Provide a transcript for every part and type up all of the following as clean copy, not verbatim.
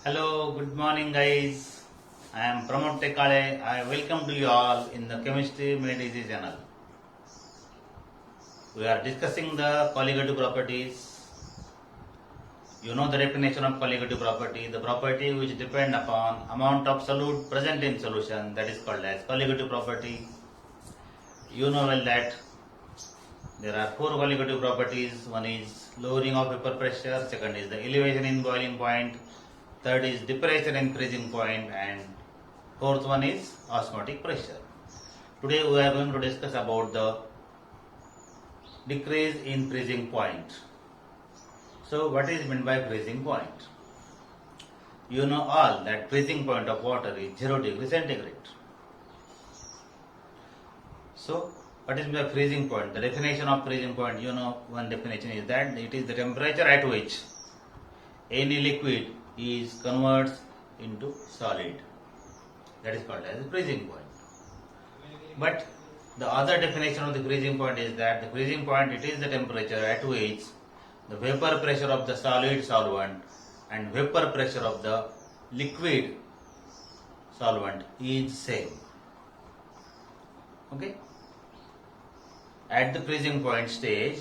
Hello, good morning guys. I am Pramod Tekale. I welcome to you all in the Chemistry Minute Easy channel. We are discussing the colligative properties. You know the definition of colligative property, the property which depend upon amount of solute present in solution, that is called as colligative property. You know well that there are four colligative properties. One is lowering of vapor pressure, second is the elevation in boiling point, third is depression in freezing point, and fourth one is osmotic pressure. Today we are going to discuss about the decrease in freezing point. So what is meant by freezing point? You know all that freezing point of water is 0 degree centigrade. So what is the freezing point? The definition of freezing point, you know, one definition is that it is the temperature at which any liquid is converts into solid. That is called as the freezing point. But the other definition of the freezing point is that the freezing point, it is the temperature at which the vapor pressure of the solid solvent and vapor pressure of the liquid solvent is same. Okay? At the freezing point stage,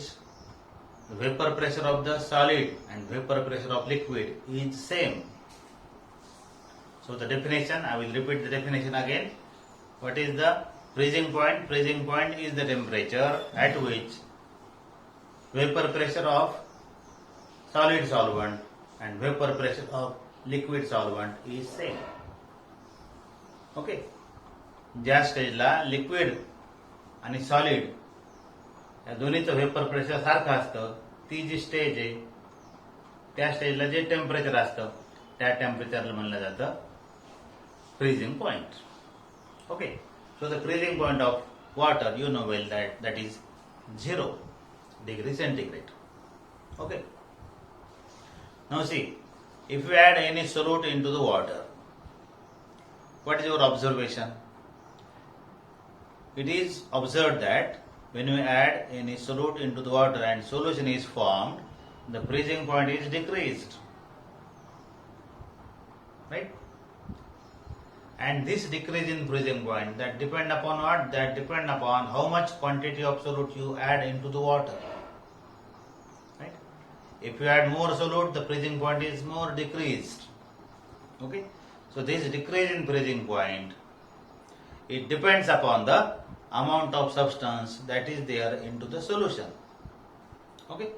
the vapor pressure of the solid and vapor pressure of liquid is same. So the definition, I will repeat the definition again. What is the freezing point? Freezing point is the temperature at which vapor pressure of solid solvent and vapor pressure of liquid solvent is same. Okay. ज्या स्टेजला liquid आणि solid या दोन्हीचं vapour pressure सारखं असतं, ती जी stage आहे त्या स्टेजला जे टेम्परेचर असतं त्या टेम्परेचरला म्हणलं जातं freezing point. Okay. So the freezing point of water, you know well that is 0 degree centigrade. Okay. Now see, if you add any solute into the water, what is your observation? It is observed that when you add any solute into the water and solution is formed, the freezing point is decreased. Right? And this decrease in freezing point, that depend upon what? That depend upon how much quantity of solute you add into the water. Right? If you add more solute, the freezing point is more decreased. Okay? So this decrease in freezing point, it depends upon the amount of substance that is there into the solution. Okay?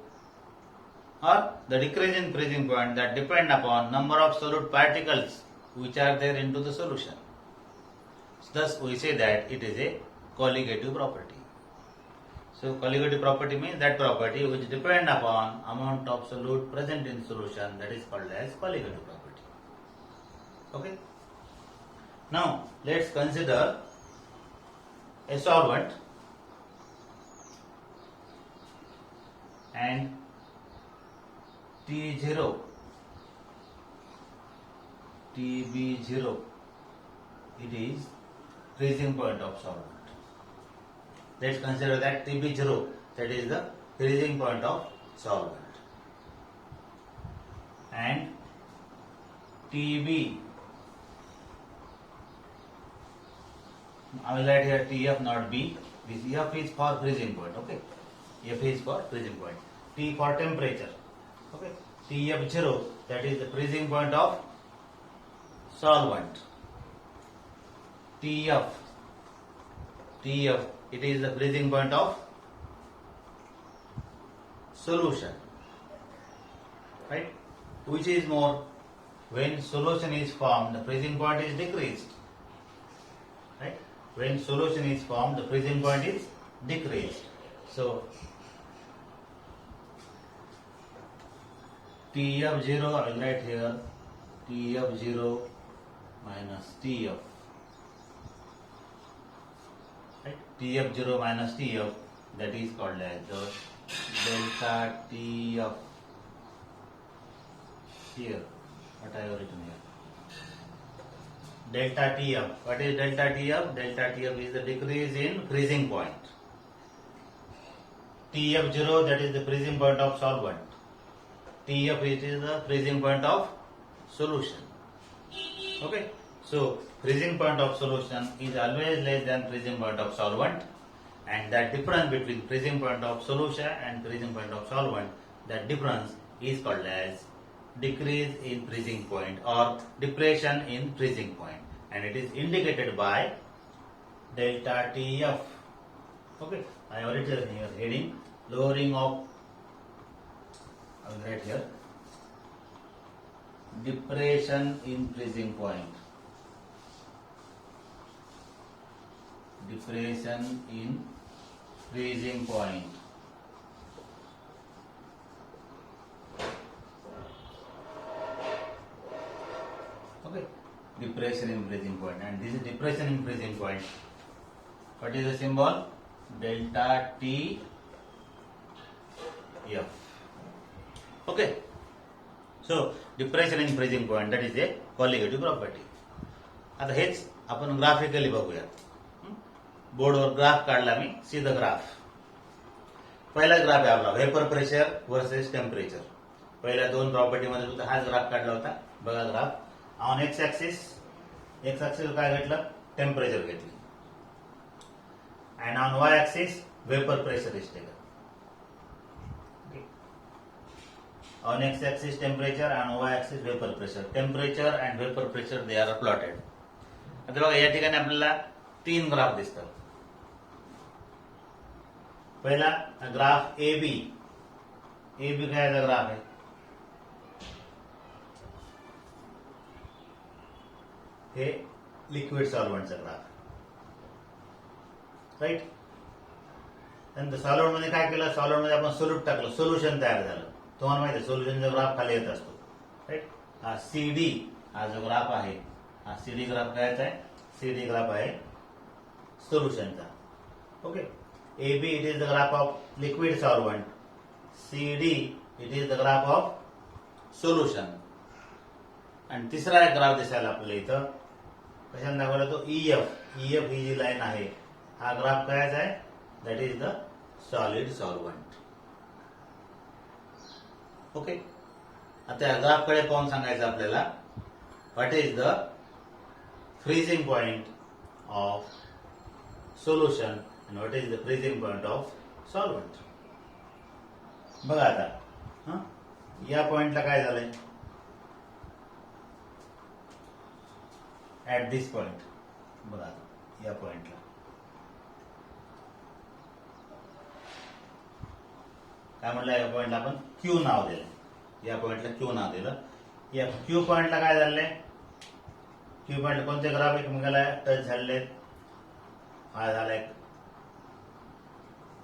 Or the decrease in freezing point, that depend upon number of solute particles which are there into the solution. Thus we say that it is a colligative property. So colligative property means that property which depend upon amount of solute present in solution, that is called as colligative property. Okay? Now let's consider a solvent and T0, TB0, it is freezing point of solvent. Let's consider that TB0, that is the freezing point of solvent. And TB, I will write here TF not B. This F is for freezing point. Okay. F is for freezing point. T for temperature. Okay. TF0, that is the freezing point of solvent. TF, it is the freezing point of solution. Right? Which is more? When solution is formed, the freezing point is decreased. Right? When solution is formed, the freezing point is decreased. So TF0, I will write here TF0 minus TF. Right? TF0 minus TF, that is called as the delta TF. Here, what I have written here. Delta TF. What is delta TF? Delta TF is the decrease in freezing point. TF0, that is the freezing point of solvent. TF, it is the freezing point of solution. Okay, so freezing point of solution is always less than freezing point of solvent, and that difference between freezing point of solution and freezing point of solvent, that difference is called as decrease in freezing point or depression in freezing point, and it is indicated by delta TF. Okay, I have written here heading lowering of, I will write here depression in freezing point. Depression in freezing point. Okay, depression in freezing point, and this is depression in freezing point. What is the symbol? Delta T F. Okay, so depression in freezing point, that is a colligative property. आता हेच आपण graphically बघूया. बोर्डवर graph काढला मी, see the graph. पहिला graph आहे आपला vapour pressure versus temperature. पहिल्या दोन प्रॉपर्टी मध्ये सुद्धा हाच ग्राफ काढला होता. बघा ग्राफ ऑन एक्स ऍक्सिस काय घेतलं? टेम्परेचर घेतलं, and on Y axis vapour pressure is taken. On x-axis temperature and y-axis vapor pressure. Temperature and vapor pressure they are plotted. आता बघा या ठिकाणी आपल्याला तीन ग्राफ दिसतात. पहिला graph A B. A B काय ग्राफ आहे? हे लिक्विड सॉल्व्हंटचा ग्राफ, राईट. नंतर सॉल्व्हंट मध्ये काय केलं? सॉल्व्हंट मध्ये आपण सोल्यूट टाकलं, सोल्युशन तयार झालं. तुम्हाला माहिती आहे सोल्युशनचा ग्राफ खाली येत असतो, राईट. हा सी डी हा जो ग्राफ आहे, हा सी डी ग्राफ काय आहे? सी डी ग्राफ आहे सोल्युशनचा. Okay, A B it is the graph of liquid solvent, C D it is the graph of solution. आणि तिसरा एक ग्राफ दिसायला आपल्याला इथं कशाने दाखवला? तो ईएफ. ईएफ ही जी लाईन आहे, हा ग्राफ कायचा आहे? That is the solid solvent. Okay, आता या ग्राफ कडे पाहून सांगायचं आपल्याला what is the freezing point of solution and what is the freezing point of solvent. बघा आता या पॉइंटला काय झालंय? ऍट दिस पॉइंट, बघा या पॉइंटला काय म्हणलं? या पॉइंटला आपण क्यू नाव दिलं. या पॉइंटला क्यू नाव दिलं. या क्यू पॉइंटला काय झालंय? क्यू पॉइंट कोणते ग्राफ एकमेकाला टच झालेले? हा झाला एक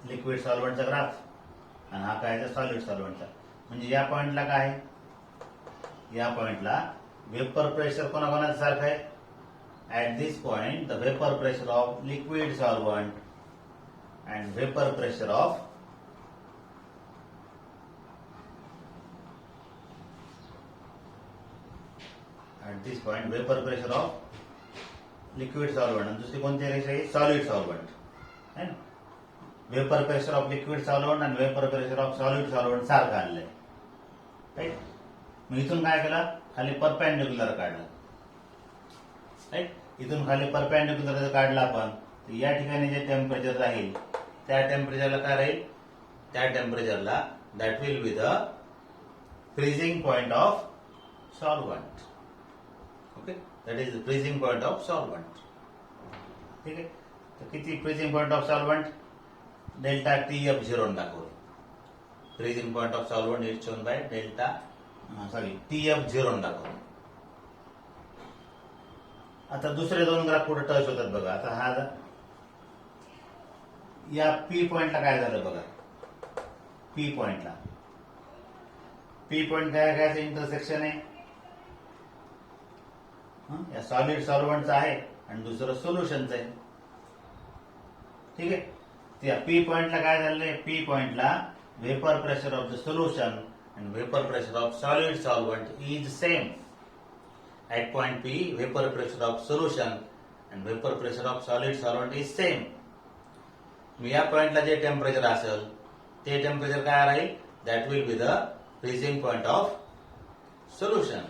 लिक्विड सॉल्व्हंटचा ग्राफ, आणि हा काय सॉलिड सॉल्व्हंटचा. म्हणजे या पॉइंटला काय आहे? या पॉइंटला वेपर प्रेशर कोणाकोणाचं सारखं आहे? At this point the vapour pressure of liquid solvent and vapour pressure of at this point vapor pressure of liquid solvent. आणि दुसरी कोणती रेषा आहे? सॉलिड सॉल्व्हंट है ना. Vapour pressure of liquid solvent आणि vapour pressure of solid solvent सारखं आलेलं आहे, राईट. मग इथून काय केलं? खाली परपेंडिक्युलर काढलं, राईट. इथून खाली परपेंडिक्युलर जर काढलं आपण, तर या ठिकाणी जे टेम्परेचर राहील त्या टेम्परेचरला काय राहील? त्या टेम्परेचरला that will be the freezing point of solvent. Okay, that is the freezing point of solvent. ठीक आहे, तर किती freezing point of solvent? Delta T F 0 दाखवलं. Freezing point of solvent is shown by delta T F 0 दाखवलं. आता दुसरे दोन graph कुठे टच होतात बघा. आता हा या पी पॉइंटला काय झालं बघा. पी पॉइंटला, पी पॉइंट काय इंटरसेक्शन आहे? या सॉलिड सॉल्व्हंटचं आहे आणि दुसरं सोल्युशनचं आहे. ठीक आहे, त्या पी पॉइंटला काय झालंय? पी पॉइंटला vapour pressure of the solution and vapour pressure of solid solvent is same. At point P vapour pressure of solution and vapour pressure of solid solvent is same. या पॉइंटला जे टेम्परेचर असेल ते temperature काय राहील? That will be the freezing point of solution.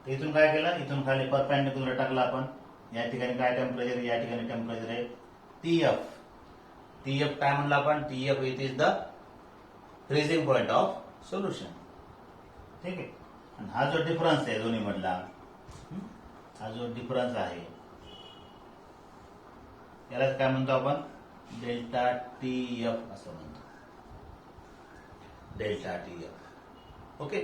तर इथून काय केलं, इथून खाली परपेंडिक्युलर टाकला आपण. या ठिकाणी काय टेम्परेचर, या ठिकाणी टेम्परेचर आहे TF. TF काय म्हणलं आपण, TF it is the freezing point of solution. ठीक आहे. आणि हा जो डिफरन्स आहे दोन्ही मधला, हा जो डिफरन्स आहे यालाच काय म्हणतो आपण, डेल्टा TF असं म्हणतो. Delta TF. ओके.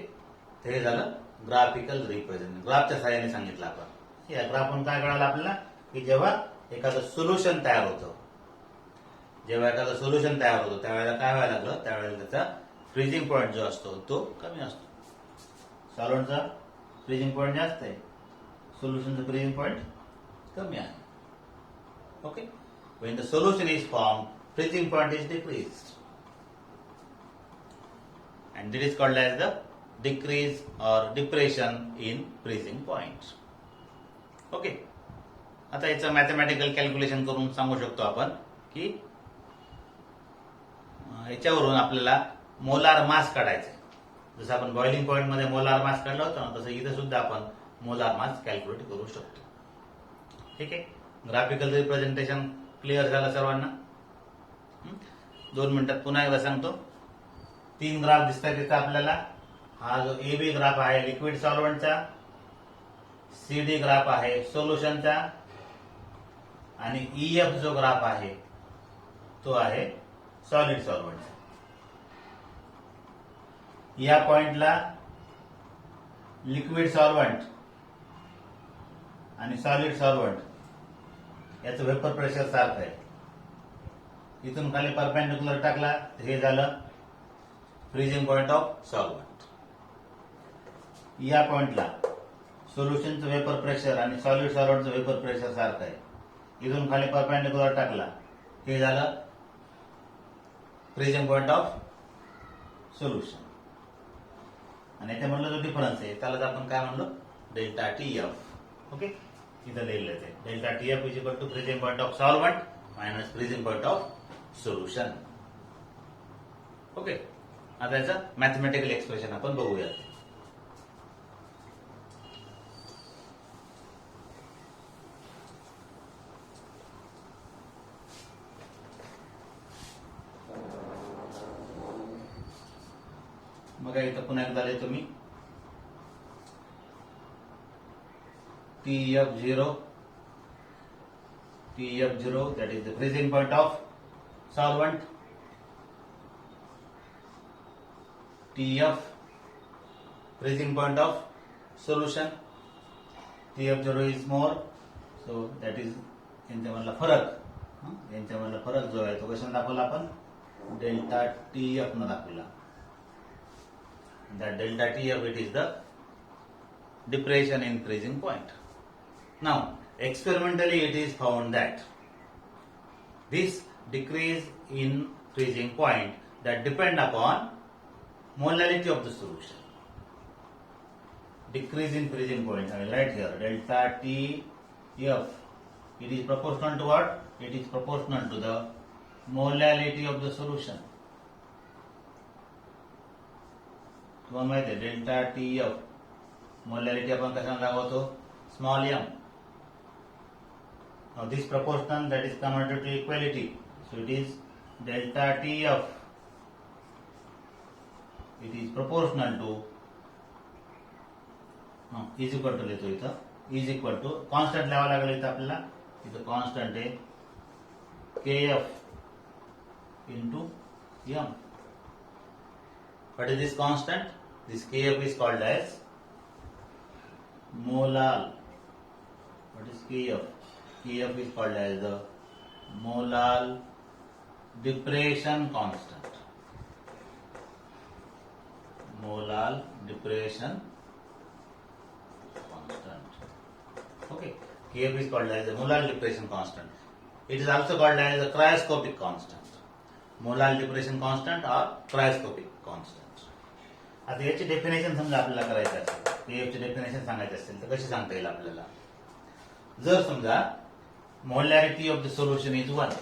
तर हे झालं ग्राफिकल रिप्रेझेंटेशन. ग्राफच्या सहाय्याने सांगितलं आपण. या ग्राफून काय कळालं आपल्याला, की जेव्हा एखादं सोल्युशन तयार होतं, जेव्हा एखादं सोल्युशन तयार होतं त्यावेळेला काय व्हायला लागलं, त्यावेळेला त्याचा फ्रीजिंग पॉईंट जो असतो तो कमी असतो. सॉल्व्हंटचा फ्रीजिंग पॉईंट जास्त आहे, सोल्युशनचं फ्रीजिंग पॉईंट कमी आहे. Okay. When the solution is formed, freezing point is decreased, and it is called as the decrease or depression in freezing point. Okay. आता याचं मॅथमॅटिकल कॅल्क्युलेशन करून सांगू शकतो आपण की याच्यावरून आपल्याला मोलार मास काढायचा आहे. जसं आपण बॉइलिंग पॉइंट मध्ये मोलार मास काढला होता ना, तसं इथे सुद्धा आपण मोलार मास कॅल्क्युलेट करू शकतो. ठीक आहे. ग्राफिकल रिप्रेझेंटेशन क्लिअर झालं सर्वांना. 2 मिनिटात पुन्हा एकदा सांगतो. 3 ग्राफ दिसतात तिथं आपल्याला. हा जो AB ग्राफ आहे लिक्विड सॉल्व्हंटचा, CD ग्राफ आहे सोल्युशनचा, आणि EF जो ग्राफ आहे तो आहे सॉलिड सॉल्व्हंटचा. या पॉइंटला लिक्विड सॉल्व्हंट आणि सॉलिड सॉल्व्हंट याचं वेपर प्रेशर सारखं आहे. इथून खाली परपेंडिक्युलर टाकला तर हे झालं फ्रीजिंग पॉइंट ऑफ सॉल्व्हंट. या पॉइंटला सोल्युशनचं वेपर प्रेशर आणि सॉलिड सॉल्व्हंटचं वेपर प्रेशर सारखं आहे. इथून खाली परपेंडिक्युलर टाकला हे झालं फ्रीजिंग पॉइंट ऑफ सोल्युशन. आणि याच्यामधला जो डिफरन्स आहे त्यालाच आपण काय म्हणलो, डेल्टा TF. ओके. इथं लिहिलं आहे delta TF is equal to freezing point of solvent minus freezing point of solution. Okay. आता याचं मॅथमॅटिकल एक्सप्रेशन आपण बघूयात. बघा इथं पुन्हा एकदा लिहितो मी. TF0 that is the freezing point of solvent. TF freezing point of solution. TF0 is more, so that is यांच्यामधला फरक. यांच्यामधला फरक जो आहे तो कशाने दाखवला आपण, डेल्टा TF न दाखवला. That delta TF it is the depression in freezing point. Now experimentally it is found that this decrease in freezing point that depend upon molality of the solution. Decrease in freezing point, I will write here delta TF, it is proportional to what? It is proportional to the molality of the solution. तुम्हाला माहिती आहे delta TF molarity आपण कशाने दाखवतो, small m. Now this proportional that is converted to equality, so it is delta TF, it is proportional to is equal to लिहितो इथं, is equal to constant लिहावं लागेल इथं आपल्याला. इथं कॉन्स्टंट आहे KF into m. What is this constant? This KF is called as molal. What is KF? KF is called as the molal depression constant. Molal depression constant. Okay. KF is called as the molal depression constant. It is also called as the cryoscopic constant. Molal depression constant or cryoscopic constant. आता याची definition समजा आपल्याला करायचं असेल, KF definition सांगायचं असेल तर कशी सांगता येईल आपल्याला. जर समजा molarity of the solution is 1,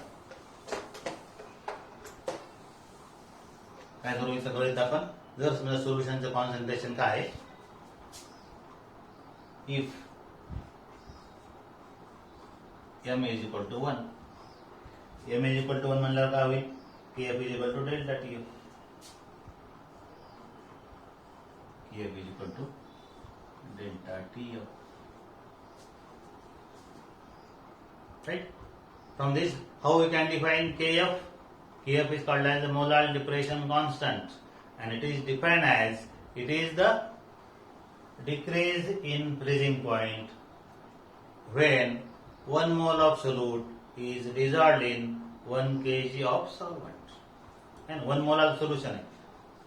काय करू इथं कळत आपण. जर समजा सोल्युशनचं कॉन्सन्ट्रेशन काय आहे, if m is equal to 1. m is equal to 1 म्हणल्यावर काय होईल? kf is equal to delta tf. kf is equal to delta tf. Right? From this, how we can define kf? Kf is called as the molar depression constant, and it is defined as it is the decrease in freezing point when 1 mole of solute is dissolved in 1 kg of solvent. And 1 molar solution आहे.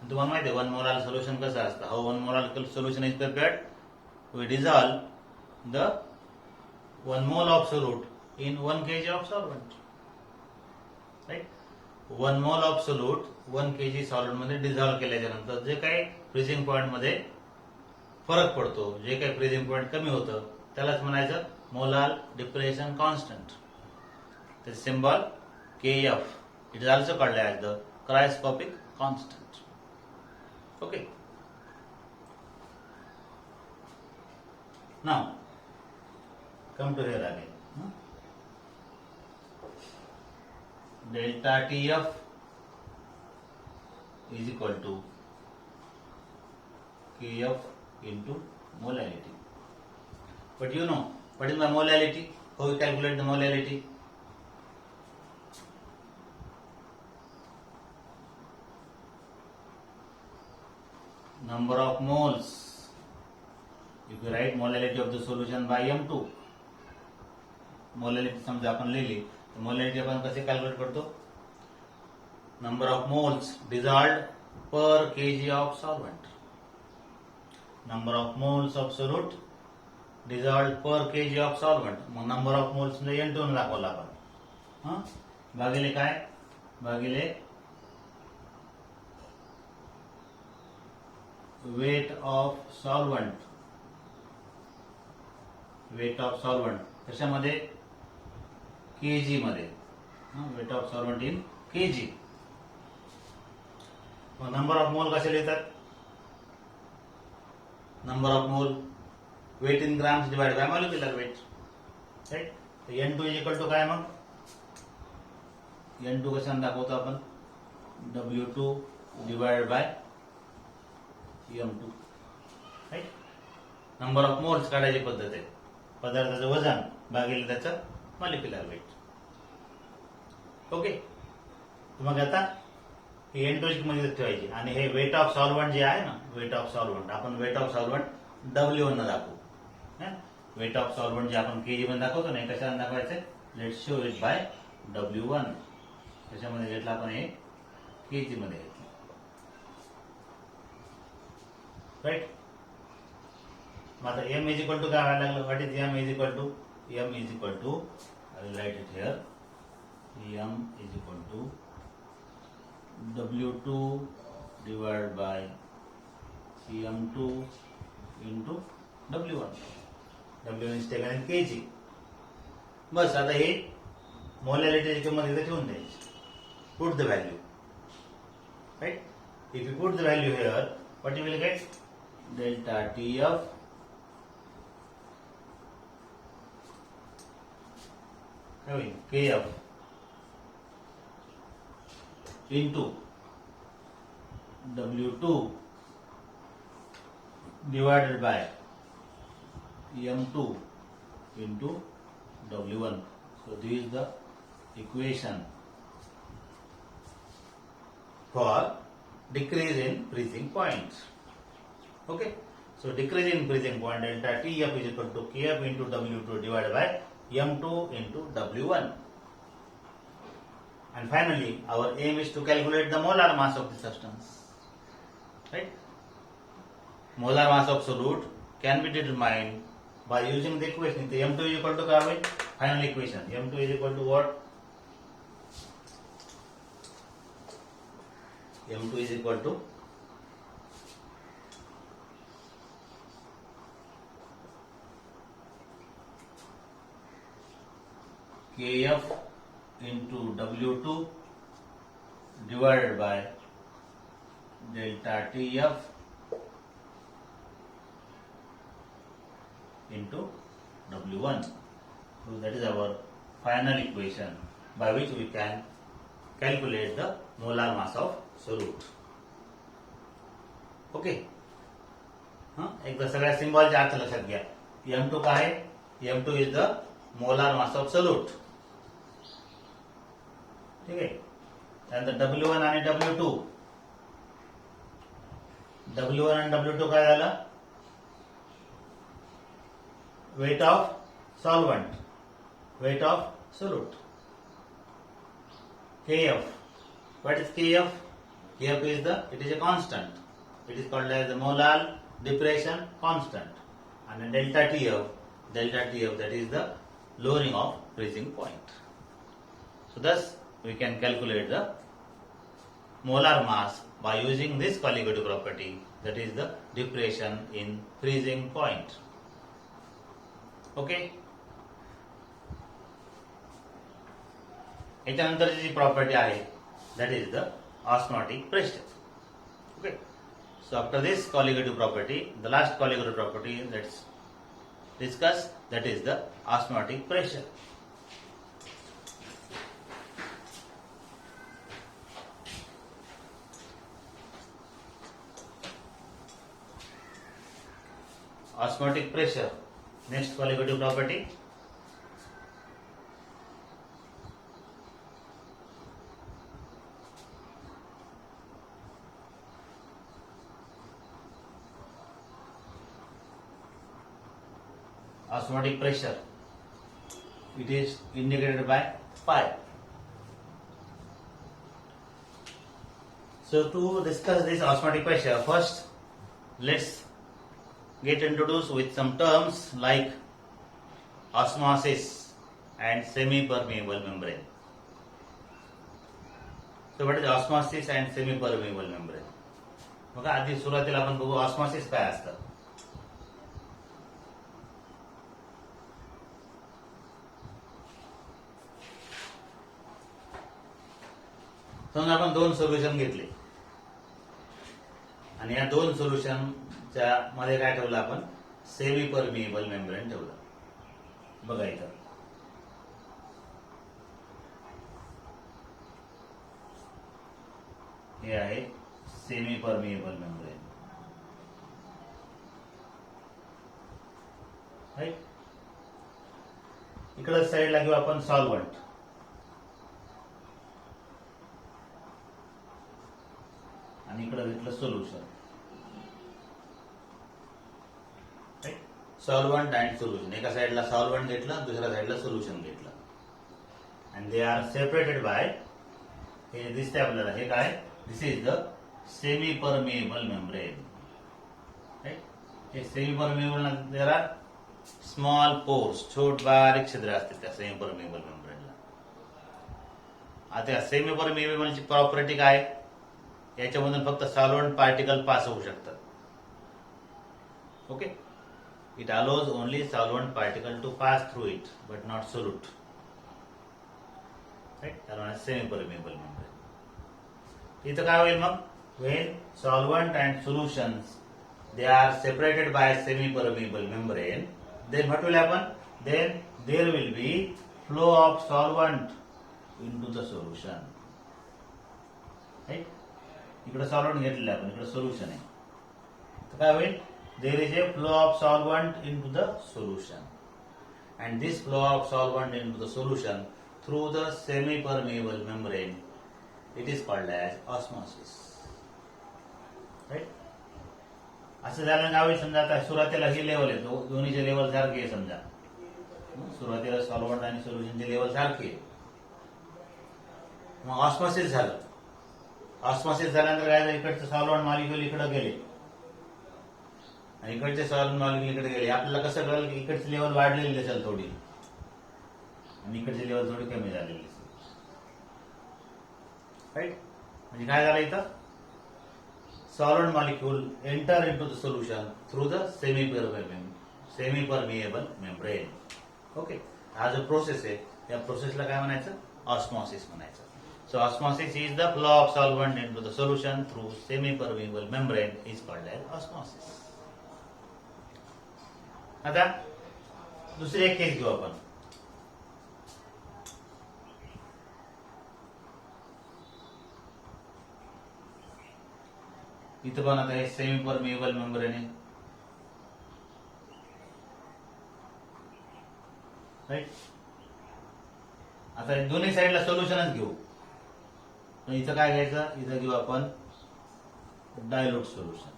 तुम्हाला माहिती आहे 1 molar solution कसं असतं? How 1 molar solution is prepared? We dissolve the 1 mole of solute in 1 kg of solvent. Right? 1 mole of solute 1 kg solvent मध्ये dissolve केल्याच्या नंतर जे काही फ्रीजिंग पॉइंट मध्ये फरक पडतो, जे काही फ्रीजिंग पॉइंट कमी होतं त्यालाच म्हणायचं molar depression constant. The symbol Kf. It is also called as the cryoscopic constant. Okay. Now, come to here again. Delta Tf is equal to Kf into molality. But you know, what is my molality? How we calculate the molality? Number of moles. If you write molality of the solution by m2, molality समजा आपण लिहिली तर molality आपण कसे calculate करतो? Number of moles dissolved per kg of solvent. Number of moles of solute dissolved per kg of solvent. मग number of moles म्हणजे n2 ने दाखवला आपण. भागिले काय? भागिले weight of solvent. weight of solvent कशामध्ये? kg मध्ये. weight of solvent in kg. मग नंबर ऑफ मोल कसे लिहितात? Number of mole weight in grams divide by molecular weight. Right? n2 is equal to काय मग? n2 कशाने दाखवतो आपण? W2 divide by m2. Right? Number of moles काढायची पद्धत आहे. पदार्थाचं वजन भागिले त्याचं मॉलिक्युलर वेट. ओके. मग आता हे n2 ची किंमत ठेवायची आणि हे वेट ऑफ सॉल्व्हंट जे आहे ना, वेट ऑफ सॉल्व्हंट आपण वेट ऑफ सॉल्व्हंट W1 न दाखवू. वेट ऑफ सॉल्व्हंट जे आपण केजी मध्ये दाखवतो ना, कशाने दाखवायचं? Let show it by W1. त्याच्यामध्ये घेतलं आपण हे केजी मध्ये घेतलं. राईट? मग आता m इज इक्वल टू काय व्हायला लागलं? What is m is equal to? m is equal to, I will write it here, m is equal to W2 divided by m2 into W1. W1 is taken in kg. बस आता हे मोलॅलिटीची किंमत इथे ठेवून द्यायची. Put the value. Right? If you put the value here, what you will get? Delta Tf Kf into W2 divided by M2 into W1. So this is the equation for decrease in freezing point. Okay. So decrease in freezing point, delta Tf is equal to Kf into W2 divided by M2 into W1. And finally, our aim is to calculate the molar mass of the substance. Right? Molar mass of solute can be determined by using the equation. The M2 is equal to क्या होगा? Final equation. M2 is equal to what? M2 is equal to Kf into W2 divided by delta Tf into W1. So that is our final equation by which we can calculate the molar mass of solute. Okay एकदा सगळ्या सिम्बॉलच्या अर्थ लक्षात घ्या. M2 काय आहे? M2 is the molar mass of solute. ठीक आहे. त्यानंतर W1 आणि W2. W1 आणि W2 काय झालं? Weight of solvent, weight of solute. Kf. What is Kf? Kf is it is a constant. It is called as the molar depression constant. And delta Tf that is the lowering of freezing point. So thus we can calculate the molar mass by using this colligative property, that is the depression in freezing point. Okay. याच्यानंतरची जी property आहे that is the osmotic pressure. Okay. So after this colligative property, the last colligative property let's discuss, that is the osmotic pressure. Osmotic pressure, next colligative property. Osmotic pressure, it is indicated by pi. So to discuss this osmotic pressure, first let's get introduced with some terms like osmosis and semi-permeable membrane. So what is osmosis and semi-permeable membrane? बघा आधी सुरुवातीला आपण बघू osmosis काय असतं. समजा आपण दोन सोल्युशन घेतले आणि या दोन सोल्युशनच्या मध्ये काय ठेवलं आपण? सेमी परमिएबल मेम्ब्रेन ठेवलं. बघा इथं हे आहे सेमी परमिएबल मेम्ब्रेन. राईट. इकडे साईडला घेऊ आपण सॉल्व्हंट आणि इकडे घेतलं सोल्युशन. Solvent and solution. एका साईडला सॉल्व्हंट घेतलं, दुसऱ्या साईडला सोल्युशन घेतलं. And they are separated by, हे दिसते आपल्याला, हे काय? This is the semi permeable membrane. हे semi permeable, there are small pores, छोट बारीक छिद्र असते त्या सेमी परमिएबल मेम्ब्रेनला. आता सेमी परमिएबलची प्रॉपर्टी काय? याच्यामधून फक्त सॉल्व्हंट पार्टिकल पास होऊ शकतात. Okay. It allows only solvent particle to pass through it but not solute. Right. त्याला सेमी परमिएबल मेम्ब्रेन. इथं काय होईल मग? When solvent and solutions they are separated by semi permeable membrane, then what will happen? Then there will be flow of solvent into the solution. Right. इकडे solvent घेतलेलं आपण, इकडे solution आहे. तर काय होईल? There is a flow of solvent into the solution and this flow of solvent into the solution through the semi permeable membrane, it is called as osmosis. Right. असं झालं काय होईल? समजा आता सुरुवातीला ही लेवल आहे, दोन्हीचे level सारखे आहे. समजा सुरुवातीला सॉल्व्हंट आणि सोल्युशनचे लेवल सारखे आहे. मग ऑस्मॉसिस झालं. ऑस्मॉसिस झाल्यानंतर काय झालं? इकडचं सॉल्व्हंट मॉलिक्युल इकडे गेले आणि इकडचे सॉल्व्हंट मॉलिक्युल इकडे गेले. आपल्याला कसं कळलं की इकडची लेवल वाढलेली दिसेल थोडी आणि इकडची लेवल थोडी कमी झालेली दिसेल. राईट. म्हणजे काय झालं इथं? Solvent molecule enter into the solution through the semi permeable membrane. Okay. हा जो प्रोसेस आहे या प्रोसेसला काय म्हणायचं? ऑस्मॉसिस म्हणायचं. So osmosis is the flow of solvent into the solution through semi-permeable membrane is called as osmosis. आता दुसरी एक केस घेऊ आपण. इथं पण आता हे सेमी परमिएबल मेम्ब्रेन आहे, राईट. आता दोन्ही साईडला सोल्युशनच घेऊ. पण इथं काय घ्यायचं, इथं घेऊ आपण डायल्यूट सोल्युशन.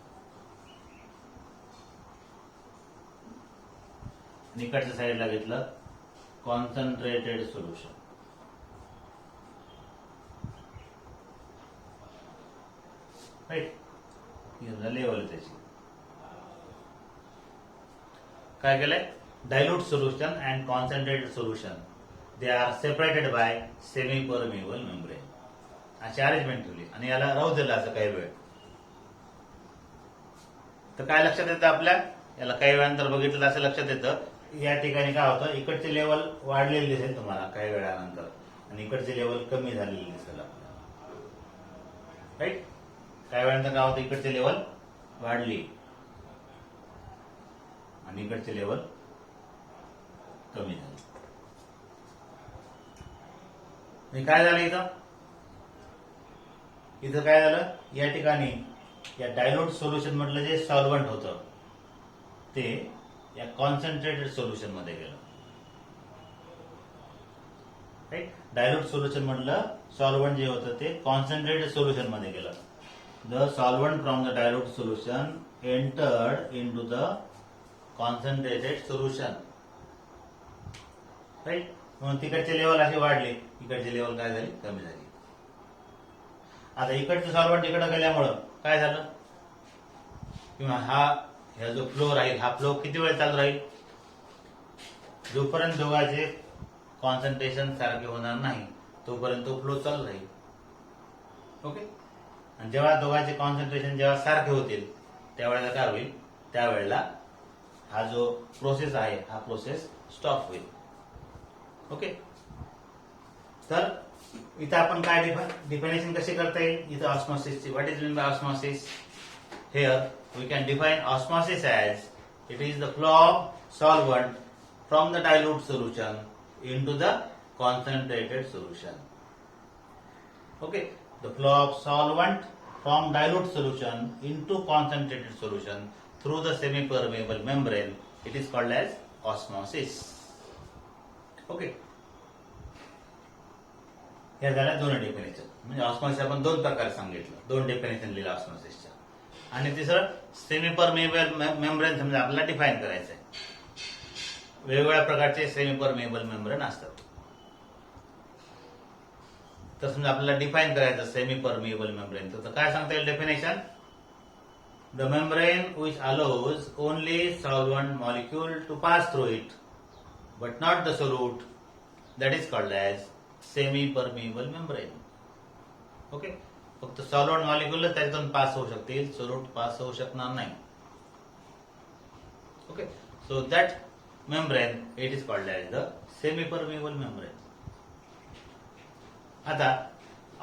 इकडच्या साईडला घेतलं कॉन्सन्ट्रेटेड सोल्युशन. राईट. लेवल त्याची काय केलंय, dilute solution and concentrated solution they are separated by semi permeable membrane. अशी अरेंजमेंट ठेवली आणि याला राहू दिलं असं काही वेळ. तर काय लक्षात येतं आपल्या, याला काही वेळानंतर बघितलं असं लक्षात येतं, या ठिकाणी काय होतं, इकडचे लेवल वाढलेले दिसेल तुम्हाला काही वेळानंतर आणि इकडचे लेवल कमी झालेले दिसेल आपल्याला. राईट. काही वेळानंतर काय होतं, इकडचे लेवल वाढली आणि इकडचे लेवल कमी झाले. काय झालं इथं, इथं काय झालं, या ठिकाणी या डायल्यूट सोल्युशन मधलं जे सॉल्व्हंट होतं ते या कॉन्सन्ट्रेटेड सोल्युशन मध्ये गेलं. राईट. डायल्यूट सोल्युशन मधलं सॉल्व्हंट जे होतं ते कॉन्सन्ट्रेटेड सोल्युशन मध्ये गेलं. The solvent from the dilute solution entered into the concentrated solution. Right. म्हणून तिकडचे लेवल असे वाढले, इकडचे लेवल काय झाले, कमी झाले. आता इकडचं सॉल्व्हंट इकडे गेल्यामुळं काय झालं, किंवा हा जो फ्लो राहील, हा फ्लो किती वेळ चालू राहील, जोपर्यंत दोघांचे कॉन्सन्ट्रेशन सारखे होणार नाही तोपर्यंत तो फ्लो चालू राहील. ओके. आणि जेव्हा दोघांचे कॉन्सन्ट्रेशन जेव्हा सारखे होतील त्यावेळेला काय होईल, त्यावेळेला हा जो प्रोसेस आहे हा प्रोसेस स्टॉप होईल. ओके. तर इथं आपण काय डिफिनेशन कशी करता येईल, इथं ऑस्मॉसिसची, what is mean by osmosis. Here we can define osmosis as it is the flow of solvent from the dilute solution into the concentrated solution. Okay, the flow of solvent from dilute solution into concentrated solution through the semi-permeable membrane, it is called as osmosis. Okay. हे झालं दोन definition. म्हणजे osmosis आपण दोन प्रकारे सांगितलं, दोन definition लिहिलं ऑस्मॉसिसच्या. आणि तिसरं सेमी परमेबल मेम्ब्रेन समजा आपल्याला डिफाईन करायचं आहे. वेगवेगळ्या प्रकारचे सेमी परमेबल मेम्ब्रेन असतात. तर समजा आपल्याला डिफाईन करायचं सेमी परमेबल मेम्ब्रेन, तर काय सांगता येईल definition, the membrane which allows only solvent molecule to pass through it but not the solute, that is called as semi permeable membrane. Okay. फक्त सॉल्व्हंट मॉलिक्यूल त्याच्यातून पास होऊ शकतील, solute pass होऊ शकणार नाही. Okay. So that membrane it is called as the semi-permeable membrane. आता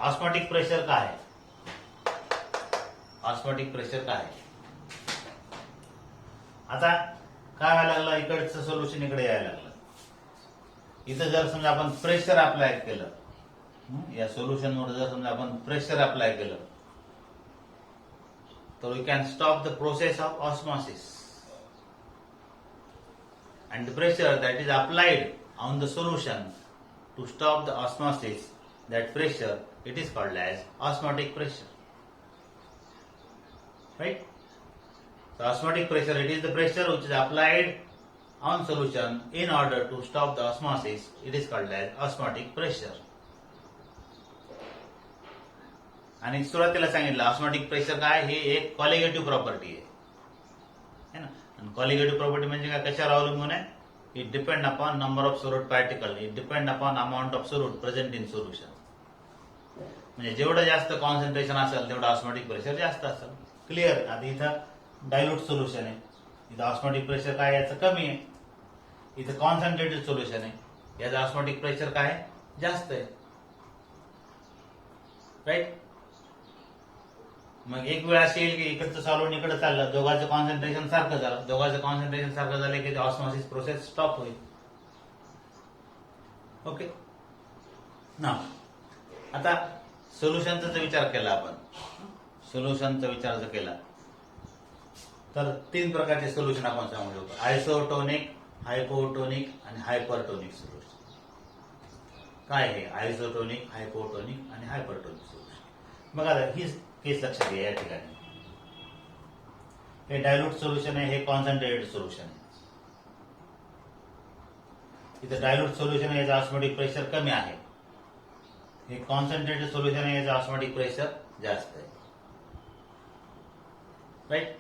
osmotic pressure काय आहे, ऑस्मोटिक प्रेशर काय आहे. आता काय व्हायला लागलं, इकडचं सोल्युशन इकडे यायला लागलं. इथं जर समजा आपण प्रेशर अप्लाय केलं, या सोल्युशन वर जर समजा आपण प्रेशर अप्लाय केलं तर we can stop the process of osmosis. And the pressure that is applied on the solution to stop the osmosis, that pressure it is called as osmotic pressure. Right? So osmotic pressure, it is the pressure which is applied on solution in order to stop the osmosis. It is called as osmotic pressure. आणि सुरुवातीला सांगितलं osmotic pressure काय, हे एक colligative property आहे ना. आणि colligative property म्हणजे काय, कशावर अवलंबून आहे, it depend upon number of solute particle, it depend upon amount of solute present in solution. म्हणजे जेवढं जास्त कॉन्सन्ट्रेशन असेल तेवढं ऑस्मोटिक प्रेशर जास्त असेल. क्लिअर. आता इथं डायल्यूट सोल्युशन आहे, इथं ऑस्मोटिक प्रेशर काय याचं कमी आहे. इथं कॉन्सन्ट्रेटेड सोल्युशन आहे, याचं ऑस्मोटिक प्रेशर काय जास्त आहे. राईट. मग एक वेळ अशी येईल की इकडचं सॉल्व्हंट इकडे चाललं, दोघांचं कॉन्सन्ट्रेशन सारखं झालं, दोघांचं कॉन्सन्ट्रेशन सारखं झालं की ऑस्मॉसिस प्रोसेस स्टॉप होईल. ओके ना. आता सोल्युशनचा जर विचार केला आपण, सोल्युशनचा विचार जर केला तर 3 प्रकारचे सोल्युशन आपण सांगू शकतो: आयसोटोनिक, हायपोटोनिक आणि हायपरटोनिक सोल्युशन. काय हे आयसोटोनिक, हायपोटोनिक आणि हायपरटोनिक सोल्युशन? मग आता ही केस लक्षात घ्या. या ठिकाणी हे डायल्यूट सोल्युशन आहे, हे कॉन्सन्ट्रेटेड सोल्युशन आहे. इथं डायल्यूट सोल्युशन आहे, याचं ऑस्मोटिक प्रेशर कमी आहे. हे कॉन्सन्ट्रेटेड सोल्युशन आहे, याचं ऑस्मोटिक प्रेशर जास्त आहे. राईट.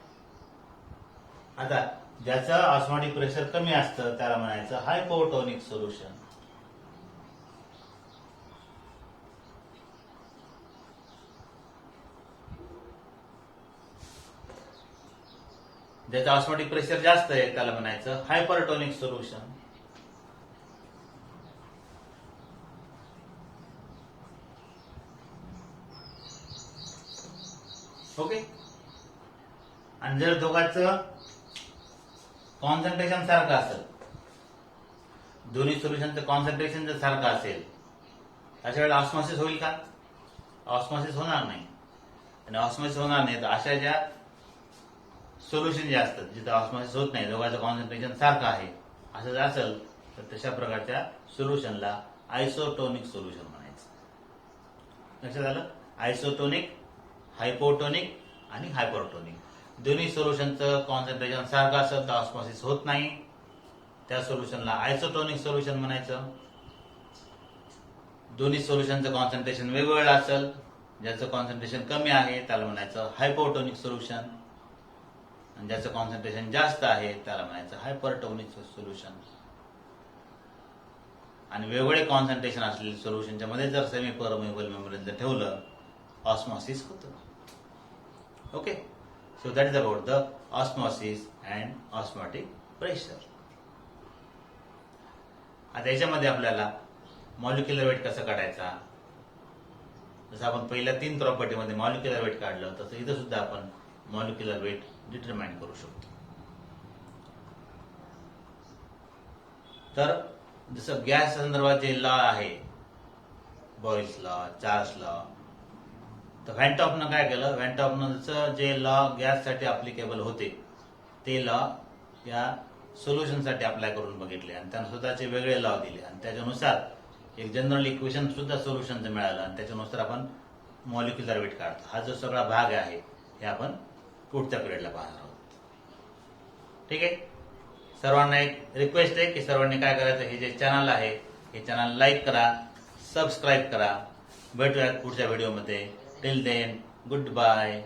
आता ज्याचं ऑस्मोटिक प्रेशर कमी असतं त्याला म्हणायचं हायपोटोनिक सोल्युशन. ज्याचं ऑस्मोटिक प्रेशर जास्त आहे त्याला म्हणायचं हायपरटोनिक सोल्युशन. ओके. आणि जर दोघांचं कॉन्सन्ट्रेशन सारखं असेल, दोन्ही सोल्युशनचं कॉन्सन्ट्रेशन जर सारखं असेल, अशा वेळेला ऑस्मॉसिस होईल का? ऑस्मॉसिस होणार नाही. आणि ऑस्मॉसिस होणार नाही तर अशा ज्या सोल्युशन जे असतात जिथं ऑस्मॉसिस होत नाही, दोघांचं कॉन्सन्ट्रेशन सारखं आहे, असं जर असेल तर तशा प्रकारच्या सोल्युशनला आयसोटोनिक सोल्युशन म्हणायचं. लक्षात आलं? आयसोटोनिक, हायपोटोनिक आणि हायपरटोनिक. दोन्ही सोल्युशनचं कॉन्सन्ट्रेशन सारखं असेल तर ऑस्मॉसिस होत नाही, त्या सोल्युशनला आयसोटोनिक सोल्युशन म्हणायचं. दोन्ही सोल्युशनचं कॉन्सन्ट्रेशन वेगवेगळं असेल, ज्याचं कॉन्सन्ट्रेशन कमी आहे त्याला म्हणायचं हायपोटोनिक सोल्युशन, आणि ज्याचं कॉन्सन्ट्रेशन जास्त आहे त्याला म्हणायचं हायपरटोनिक सोल्युशन. आणि वेगवेगळे कॉन्सन्ट्रेशन असलेले सोल्युशनच्या मध्ये जर सेमी परमिएबल मेम्ब्रेन जर ठेवलं, ऑस्मॉसिस होतं. Okay. So that is about the osmosis and osmotic pressure. आता याच्यामध्ये आपल्याला मॉलिक्युलर वेट कसं काढायचा, जसं आपण पहिल्या 3 प्रॉपर्टीमध्ये मॉलिक्युलर वेट काढलं तसं इथं सुद्धा आपण मॉलिक्युलर वेट डिटरमाइन करू शकतो. तर जसं गॅस संदर्भात जे लॉ आहे, बॉइल्स लॉ, चार्ल्स लॉ, तर व्हॅन टॉपनं काय केलं, व्हॅन टॉपनं जसं जे लॉ गॅससाठी अप्लिकेबल होते ते लॉ या सोल्युशनसाठी अप्लाय करून बघितले आणि त्यांना स्वतःचे वेगळे लॉ दिले आणि त्याच्यानुसार एक जनरल इक्वेशन सुद्धा सोल्युशनचं मिळालं आणि त्याच्यानुसार आपण मॉलिक्युलर वेट काढतो. हा जो सगळा भाग आहे हे आपण पुढच्या पिरियडला पाहणार आहोत. ठीक आहे. सर्वांना एक रिक्वेस्ट आहे की सर्वांनी काय करायचं, हे जे चॅनल आहे हे चॅनल लाईक करा, सबस्क्राईब करा. भेटूयात पुढच्या व्हिडिओमध्ये. Till then, good bye.